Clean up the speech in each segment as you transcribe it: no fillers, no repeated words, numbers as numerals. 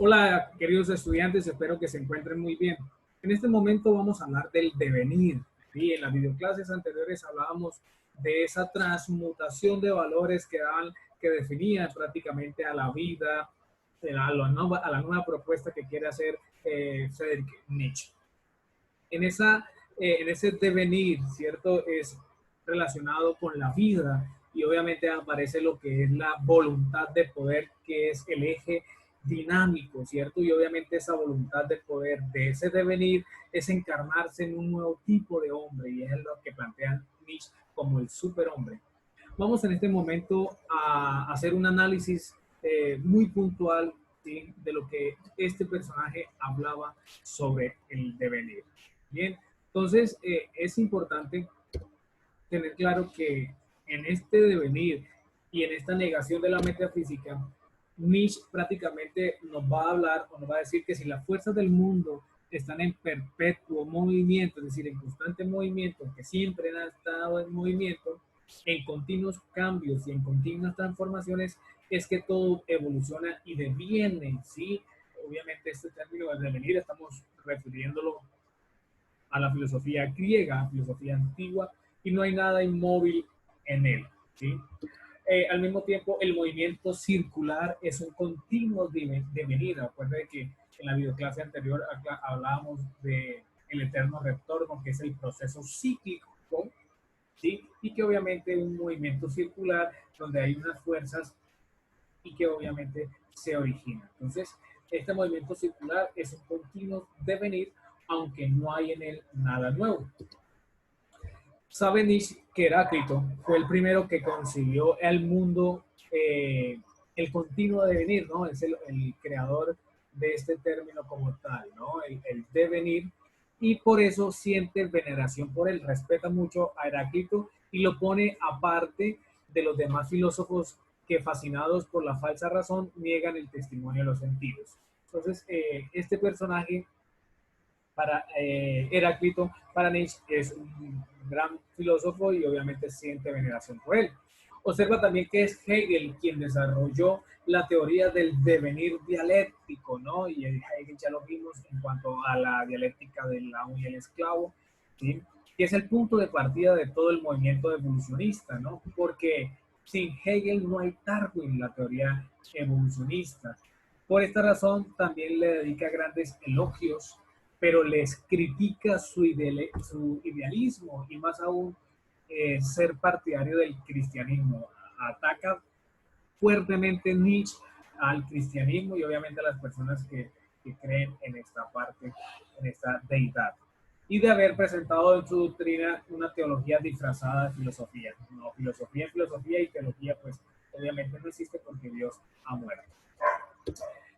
Hola, queridos estudiantes, espero que se encuentren muy bien. En este momento vamos a hablar del devenir. ¿Sí? En las videoclases anteriores hablábamos de esa transmutación de valores que definían prácticamente a la vida, a la nueva propuesta que quiere hacer Friedrich Nietzsche. En ese devenir, ¿cierto? Es relacionado con la vida y obviamente aparece lo que es la voluntad de poder, que es el eje dinámico, ¿cierto? Y obviamente esa voluntad de poder, de ese devenir, es encarnarse en un nuevo tipo de hombre y es lo que plantean Nietzsche como el superhombre. Vamos en este momento a hacer un análisis muy puntual, ¿sí? De lo que este personaje hablaba sobre el devenir. Bien, entonces es importante tener claro que en este devenir y en esta negación de la metafísica, Nietzsche prácticamente nos va a hablar o nos va a decir que si las fuerzas del mundo están en perpetuo movimiento, es decir, en constante movimiento, que siempre han estado en movimiento, en continuos cambios y en continuas transformaciones, es que todo evoluciona y deviene, ¿sí? Obviamente este término de devenir estamos refiriéndolo a la filosofía griega, filosofía antigua, y no hay nada inmóvil en él. ¿Sí? Al mismo tiempo, el movimiento circular es un continuo devenir. Acuérdense que en la videoclase anterior hablábamos de el eterno retorno, que es el proceso cíclico, ¿sí? Y que obviamente es un movimiento circular donde hay unas fuerzas y que obviamente se origina. Entonces, este movimiento circular es un continuo devenir, aunque no hay en él nada nuevo. Sabe Nietzsche que Heráclito fue el primero que concibió el mundo, el continuo devenir, ¿no? Es el creador de este término como tal, ¿no? El devenir, y por eso siente veneración por él, respeta mucho a Heráclito y lo pone aparte de los demás filósofos que, fascinados por la falsa razón, niegan el testimonio de los sentidos. Entonces, este personaje para Heráclito, para Nietzsche, es un gran filósofo y obviamente siente veneración por él. Observa también que es Hegel quien desarrolló la teoría del devenir dialéctico, ¿no? Y Hegel ya lo vimos en cuanto a la dialéctica del amo y el esclavo, ¿sí? Que es el punto de partida de todo el movimiento evolucionista, ¿no? Porque sin Hegel no hay Darwin, la teoría evolucionista. Por esta razón también le dedica grandes elogios, pero les critica su idealismo y más aún ser partidario del cristianismo. Ataca fuertemente Nietzsche al cristianismo y obviamente a las personas que creen en esta parte, en esta deidad. Y de haber presentado en su doctrina una teología disfrazada de filosofía. No, filosofía en filosofía y teología pues obviamente no existe porque Dios ha muerto.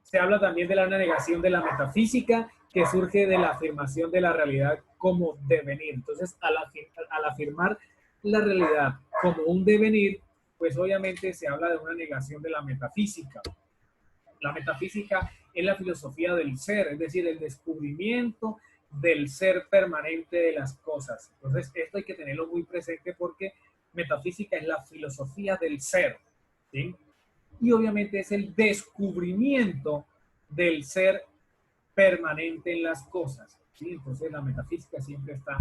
Se habla también de la negación de la metafísica que surge de la afirmación de la realidad como devenir. Entonces, al afirmar la realidad como un devenir, pues obviamente se habla de una negación de la metafísica. La metafísica es la filosofía del ser, es decir, el descubrimiento del ser permanente de las cosas. Entonces, esto hay que tenerlo muy presente porque metafísica es la filosofía del ser, ¿sí? Y obviamente es el descubrimiento del ser permanente en las cosas, ¿sí? Entonces la metafísica siempre está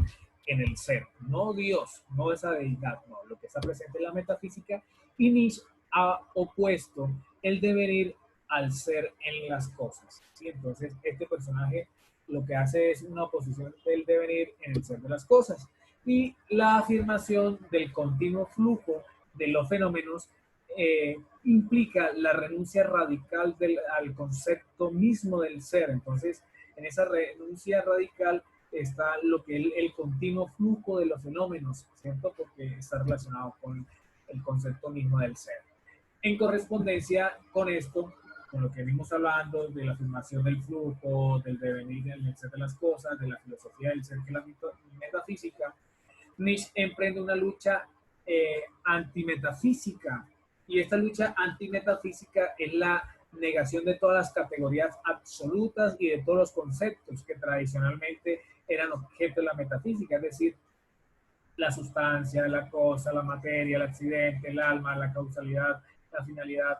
en el ser, no Dios, no esa deidad, no, lo que está presente en la metafísica, y Nietzsche ha opuesto el devenir al ser en las cosas, ¿sí? Entonces este personaje lo que hace es una oposición del devenir en el ser de las cosas y la afirmación del continuo flujo de los fenómenos implica la renuncia radical al concepto mismo del ser. Entonces, en esa renuncia radical está lo que el continuo flujo de los fenómenos, ¿cierto? Porque está relacionado con el concepto mismo del ser. En correspondencia con esto, con lo que venimos hablando de la afirmación del flujo, del devenir en el ser de las cosas, de la filosofía del ser, que la metafísica, Nietzsche emprende una lucha antimetafísica, y esta lucha antimetafísica es la negación de todas las categorías absolutas y de todos los conceptos que tradicionalmente eran objeto de la metafísica, es decir, la sustancia, la cosa, la materia, el accidente, el alma, la causalidad, la finalidad,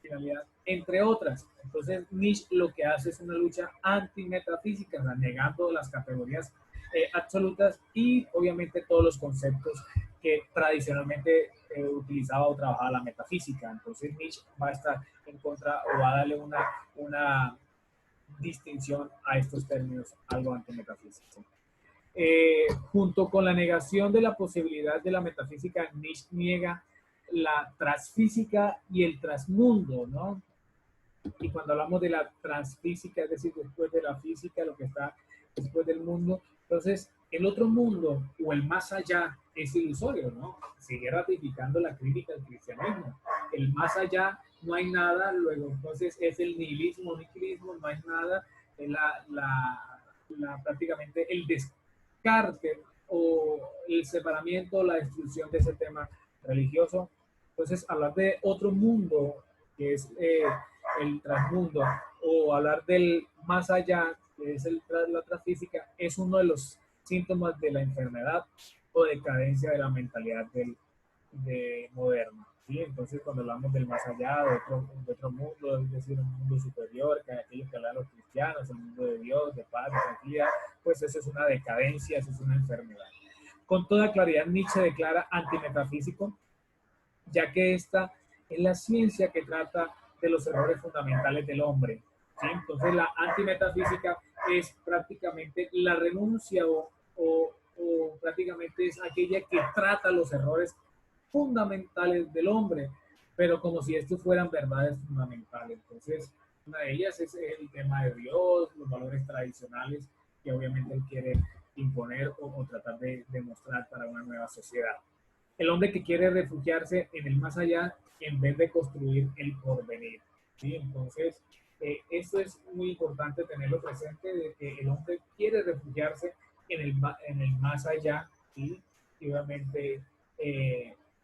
finalidad, entre otras. Entonces Nietzsche lo que hace es una lucha antimetafísica, o sea, negando las categorías absolutas y obviamente todos los conceptos que tradicionalmente utilizaba o trabajaba la metafísica. Entonces Nietzsche va a estar en contra o va a darle una distinción a estos términos, algo antimetafísico. Junto con la negación de la posibilidad de la metafísica, Nietzsche niega la transfísica y el transmundo, ¿no? Y cuando hablamos de la transfísica, es decir, después de la física, lo que está después del mundo, entonces el otro mundo o el más allá es ilusorio, ¿no? Sigue ratificando la crítica al cristianismo. El más allá no hay nada, luego entonces es el nihilismo, no hay nada, es prácticamente el descarte o el separamiento, la destrucción de ese tema religioso. Entonces, hablar de otro mundo, que es el transmundo, o hablar del más allá, que es la transfísica, es uno de los síntomas de la enfermedad o decadencia de la mentalidad moderna. ¿Sí? Entonces, cuando hablamos del más allá, de otro mundo, es decir, un mundo superior, que aquello que hablan los cristianos, el mundo de Dios, de paz, de tranquilidad, pues eso es una decadencia, eso es una enfermedad. Con toda claridad, Nietzsche declara antimetafísico, ya que esta es la ciencia que trata de los errores fundamentales del hombre. ¿Sí? Entonces, la antimetafísica es prácticamente la renuncia o prácticamente es aquella que trata los errores fundamentales del hombre, pero como si estos fueran verdades fundamentales. Entonces, una de ellas es el tema de Dios, los valores tradicionales que obviamente él quiere imponer o tratar de demostrar para una nueva sociedad. El hombre que quiere refugiarse en el más allá en vez de construir el porvenir. ¿Sí? Entonces, esto es muy importante tenerlo presente, de que el hombre quiere refugiarse en el más allá, ¿sí? Y obviamente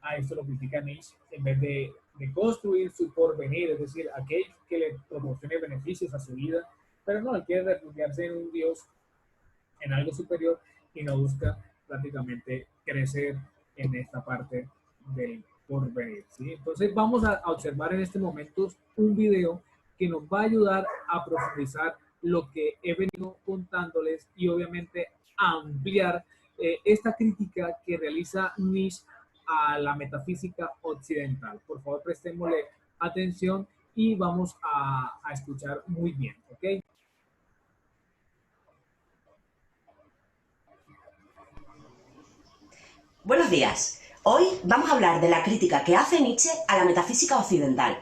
a esto lo critica Nietzsche, en vez de construir su porvenir, es decir, aquel que le proporcione beneficios a su vida, pero no, él quiere refugiarse en un Dios, en algo superior, y no busca prácticamente crecer en esta parte del porvenir. ¿Sí? Entonces vamos a observar en este momento un video que nos va a ayudar a profundizar lo que he venido contándoles y obviamente a ampliar esta crítica que realiza Nietzsche a la metafísica occidental. Por favor, prestémosle atención y vamos a escuchar muy bien, ¿ok? Buenos días. Hoy vamos a hablar de la crítica que hace Nietzsche a la metafísica occidental.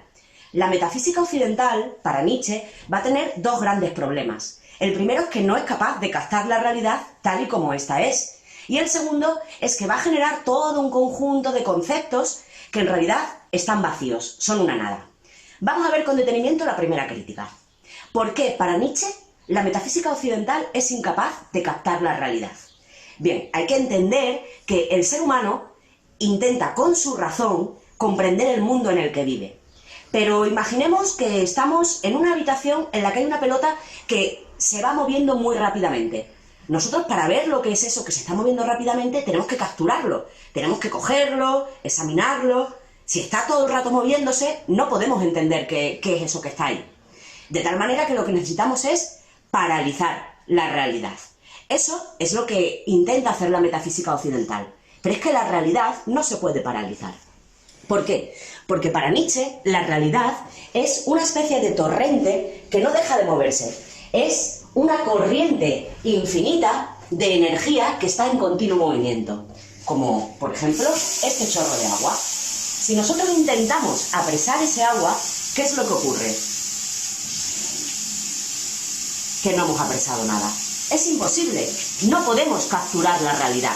La metafísica occidental, para Nietzsche, va a tener dos grandes problemas. El primero es que no es capaz de captar la realidad tal y como ésta es. Y el segundo es que va a generar todo un conjunto de conceptos que en realidad están vacíos, son una nada. Vamos a ver con detenimiento la primera crítica. ¿Por qué para Nietzsche la metafísica occidental es incapaz de captar la realidad? Bien, hay que entender que el ser humano intenta con su razón comprender el mundo en el que vive. Pero imaginemos que estamos en una habitación en la que hay una pelota que se va moviendo muy rápidamente. Nosotros, para ver lo que es eso que se está moviendo rápidamente, tenemos que capturarlo, tenemos que cogerlo, examinarlo. Si está todo el rato moviéndose, no podemos entender qué es eso que está ahí. De tal manera que lo que necesitamos es paralizar la realidad. Eso es lo que intenta hacer la metafísica occidental. Pero es que la realidad no se puede paralizar. ¿Por qué? Porque para Nietzsche la realidad es una especie de torrente que no deja de moverse. Es una corriente infinita de energía que está en continuo movimiento. Como, por ejemplo, este chorro de agua. Si nosotros intentamos apresar ese agua, ¿qué es lo que ocurre? Que no hemos apresado nada. Es imposible, no podemos capturar la realidad.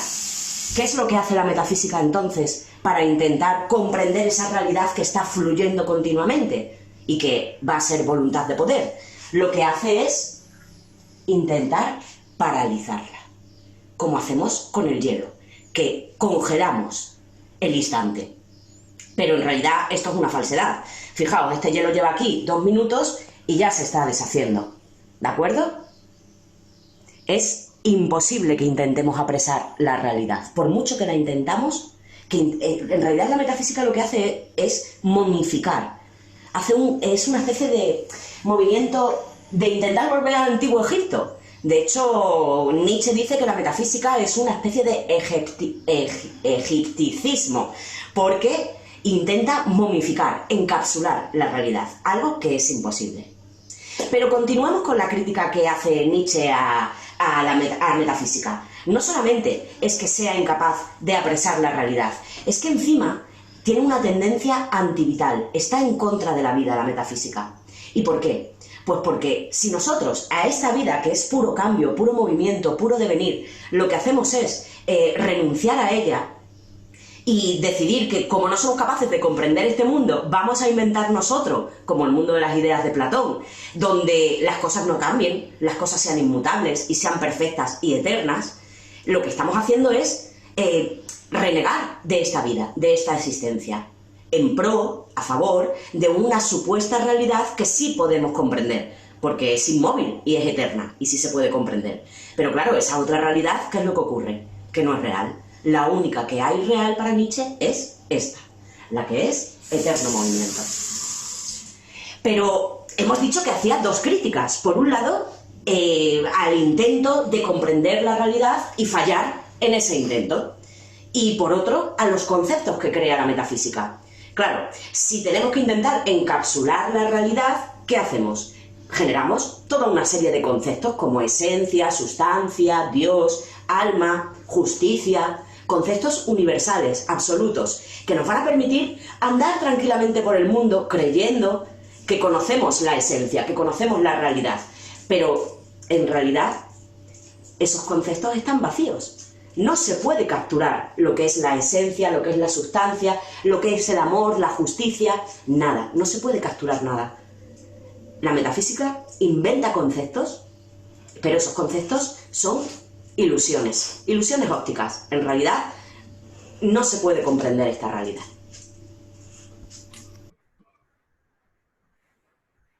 ¿Qué es lo que hace la metafísica entonces para intentar comprender esa realidad que está fluyendo continuamente y que va a ser voluntad de poder? Lo que hace es intentar paralizarla, como hacemos con el hielo, que congelamos el instante. Pero en realidad esto es una falsedad. Fijaos, este hielo lleva aquí 2 minutos y ya se está deshaciendo. ¿De acuerdo? Es imposible que intentemos apresar la realidad. Por mucho que la intentamos, que en realidad la metafísica lo que hace es momificar es una especie de movimiento de intentar volver al antiguo Egipto. De hecho, Nietzsche dice que la metafísica es una especie de egipticismo, porque intenta momificar, encapsular la realidad, algo que es imposible. Pero continuamos con la crítica que hace Nietzsche a la metafísica. No solamente es que sea incapaz de apresar la realidad, es que encima tiene una tendencia antivital, está en contra de la vida, la metafísica. ¿Y por qué? Pues porque si nosotros a esta vida, que es puro cambio, puro movimiento, puro devenir, lo que hacemos es renunciar a ella y decidir que como no somos capaces de comprender este mundo, vamos a inventar nosotros, como el mundo de las ideas de Platón, donde las cosas no cambien, las cosas sean inmutables y sean perfectas y eternas, lo que estamos haciendo es renegar de esta vida, de esta existencia, en pro, a favor, de una supuesta realidad que sí podemos comprender, porque es inmóvil y es eterna, y sí se puede comprender. Pero claro, esa otra realidad, ¿qué es lo que ocurre? Que no es real. La única que hay real para Nietzsche es esta, la que es eterno movimiento. Pero hemos dicho que hacía dos críticas. Por un lado, al intento de comprender la realidad y fallar en ese intento. Y por otro, a los conceptos que crea la metafísica. Claro, si tenemos que intentar encapsular la realidad, ¿qué hacemos? Generamos toda una serie de conceptos como esencia, sustancia, Dios, alma, justicia, conceptos universales, absolutos, que nos van a permitir andar tranquilamente por el mundo creyendo que conocemos la esencia, que conocemos la realidad. Pero en realidad esos conceptos están vacíos. No se puede capturar lo que es la esencia, lo que es la sustancia, lo que es el amor, la justicia, nada. No se puede capturar nada. La metafísica inventa conceptos, pero esos conceptos son ilusiones, ilusiones ópticas. En realidad, no se puede comprender esta realidad.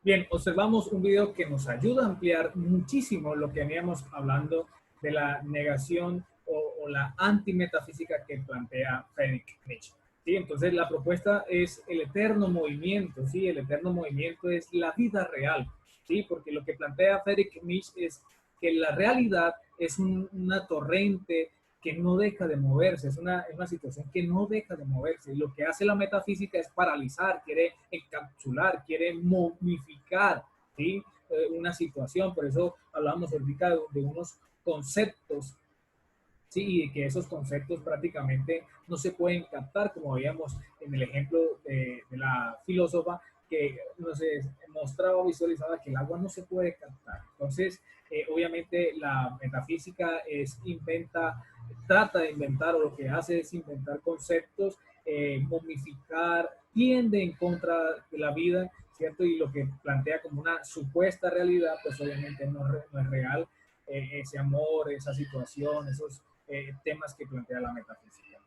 Bien, observamos un video que nos ayuda a ampliar muchísimo lo que veníamos hablando de la negación o la antimetafísica que plantea Friedrich Nietzsche. ¿Sí? Entonces, la propuesta es el eterno movimiento, ¿sí? El eterno movimiento es la vida real, ¿sí? Porque lo que plantea Friedrich Nietzsche es que la realidad es una torrente que no deja de moverse, es una situación que no deja de moverse. Y lo que hace la metafísica es paralizar, quiere encapsular, quiere momificar, ¿sí? Una situación. Por eso hablamos ahorita de unos conceptos, ¿sí? Y que esos conceptos prácticamente no se pueden captar, como veíamos en el ejemplo de la filósofa, que nos mostraba, visualizaba que el agua no se puede captar. Entonces, obviamente la metafísica trata de inventar, o lo que hace es inventar conceptos, momificar, tiende en contra de la vida, ¿cierto? Y lo que plantea como una supuesta realidad, pues obviamente no es real. Ese amor, esa situación, esos temas que plantea la metafísica.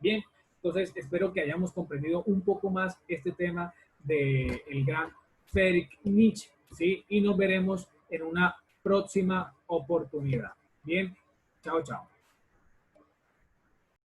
Bien, entonces espero que hayamos comprendido un poco más este tema del gran Friedrich Nietzsche, ¿sí? Y nos veremos en una próxima oportunidad. Bien, chao, chao.